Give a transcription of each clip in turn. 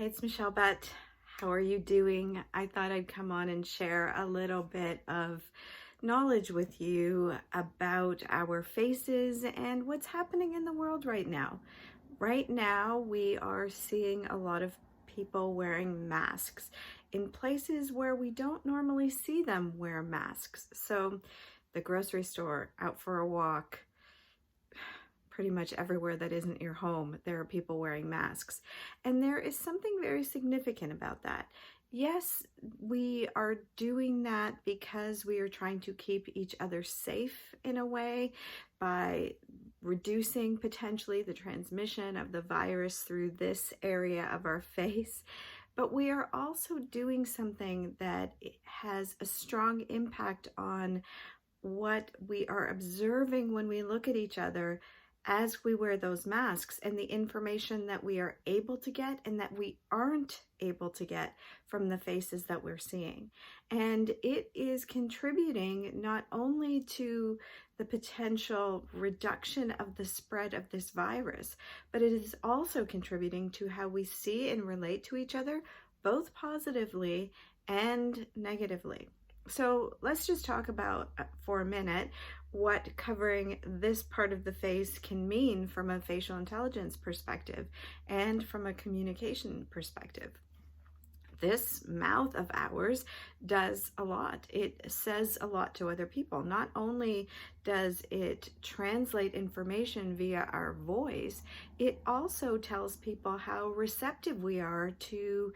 Hey, it's Michelle Butt. How are you doing? I thought I'd come on and share a little bit of knowledge with you about our faces and what's happening in the world right now. Right now, we are seeing a lot of people wearing masks in places where we don't normally see them wear masks. So, the grocery store, out for a walk, pretty much everywhere that isn't your home, there are people wearing masks. And there is something very significant about that. Yes, we are doing that because we are trying to keep each other safe in a way by reducing potentially the transmission of the virus through this area of our face. But we are also doing something that has a strong impact on what we are observing when we look at each other as we wear those masks, and the information that we are able to get and that we aren't able to get from the faces that we're seeing. And it is contributing not only to the potential reduction of the spread of this virus, but it is also contributing to how we see and relate to each other, both positively and negatively. So let's just talk about for a minute what covering this part of the face can mean from a facial intelligence perspective and from a communication perspective. This mouth of ours does a lot. It says a lot to other people. Not only does it translate information via our voice, it also tells people how receptive we are to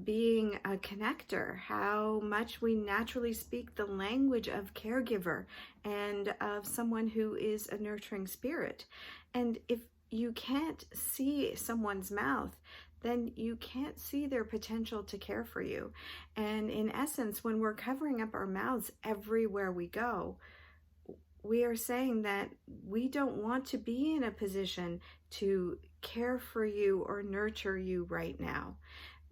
being a connector, how much we naturally speak the language of caregiver and of someone who is a nurturing spirit. And if you can't see someone's mouth, then you can't see their potential to care for you. And in essence, when we're covering up our mouths everywhere we go, we are saying that we don't want to be in a position to care for you or nurture you right now.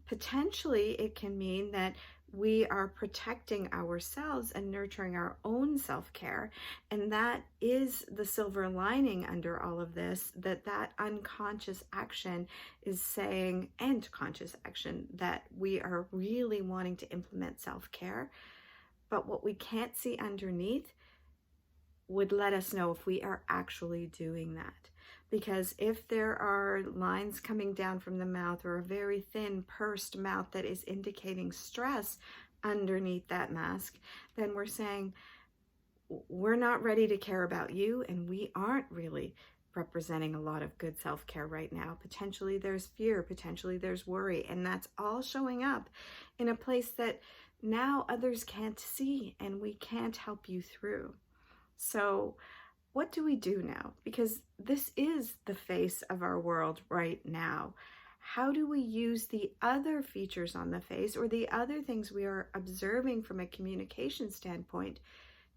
Potentially, it can mean that we are protecting ourselves and nurturing our own self-care. And that is the silver lining under all of this, that unconscious action is saying, and conscious action, that we are really wanting to implement self-care. But what we can't see underneath would let us know if we are actually doing that. Because if there are lines coming down from the mouth or a very thin pursed mouth that is indicating stress underneath that mask, then we're saying we're not ready to care about you, and we aren't really representing a lot of good self-care right now. Potentially there's fear, potentially there's worry, and that's all showing up in a place that now others can't see and we can't help you through. So what do we do now? Because this is the face of our world right now. How do we use the other features on the face or the other things we are observing from a communication standpoint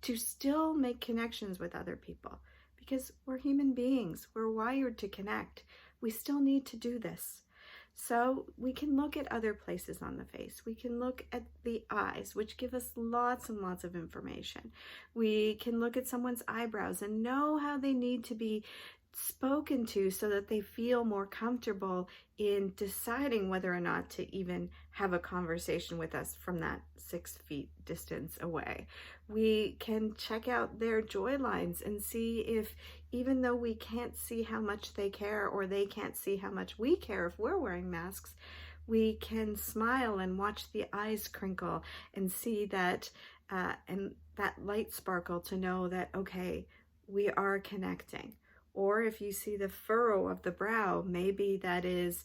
to still make connections with other people? Because we're human beings, we're wired to connect. We still need to do this. So we can look at other places on the face. We can look at the eyes, which give us lots and lots of information. We can look at someone's eyebrows and know how they need to be spoken to so that they feel more comfortable in deciding whether or not to even have a conversation with us from that 6 feet distance away. We can check out their joy lines and see if, even though we can't see how much they care or they can't see how much we care if we're wearing masks, we can smile and watch the eyes crinkle and see that and that light sparkle to know that, okay, we are connecting. Or if you see the furrow of the brow, maybe that is,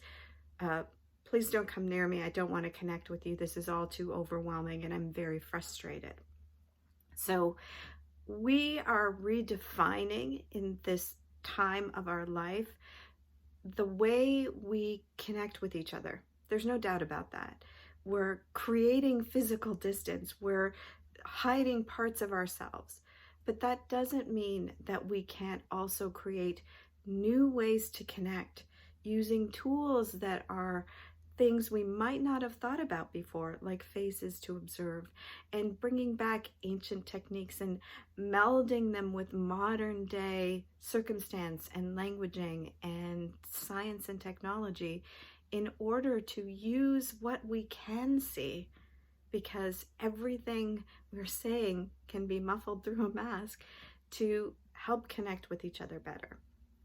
please don't come near me. I don't want to connect with you. This is all too overwhelming and I'm very frustrated. So we are redefining in this time of our life the way we connect with each other. There's no doubt about that. We're creating physical distance. We're hiding parts of ourselves. But that doesn't mean that we can't also create new ways to connect using tools that are things we might not have thought about before, like faces to observe, and bringing back ancient techniques and melding them with modern day circumstance and languaging and science and technology in order to use what we can see, because everything we're saying can be muffled through a mask, to help connect with each other better.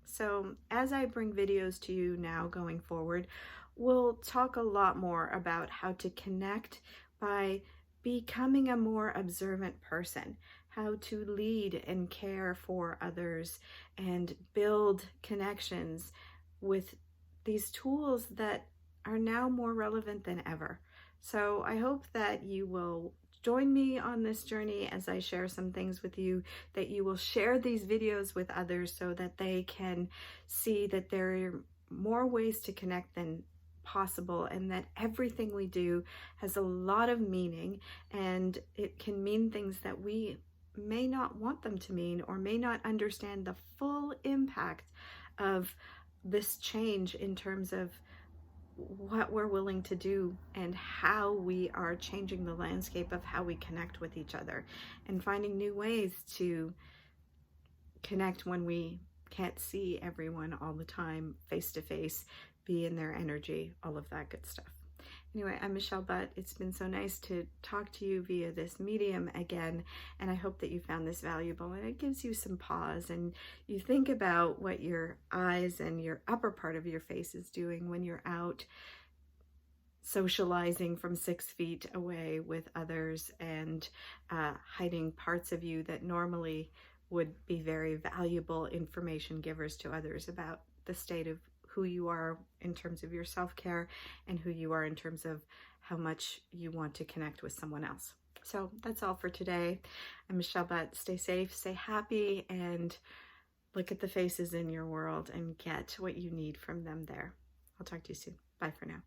So as I bring videos to you now going forward, we'll talk a lot more about how to connect by becoming a more observant person, how to lead and care for others and build connections with these tools that are now more relevant than ever. So I hope that you will join me on this journey as I share some things with you, that you will share these videos with others so that they can see that there are more ways to connect than possible, and that everything we do has a lot of meaning, and it can mean things that we may not want them to mean, or may not understand the full impact of this change in terms of what we're willing to do and how we are changing the landscape of how we connect with each other, and finding new ways to connect when we can't see everyone all the time face to face, be in their energy, all of that good stuff. Anyway, I'm Michelle Butt. It's been so nice to talk to you via this medium again, and I hope that you found this valuable and it gives you some pause and you think about what your eyes and your upper part of your face is doing when you're out socializing from 6 feet away with others, and hiding parts of you that normally would be very valuable information givers to others about the state of who you are in terms of your self-care, and who you are in terms of how much you want to connect with someone else. So that's all for today. I'm Michelle Butt. Stay safe, stay happy, and look at the faces in your world and get what you need from them there. I'll talk to you soon. Bye for now.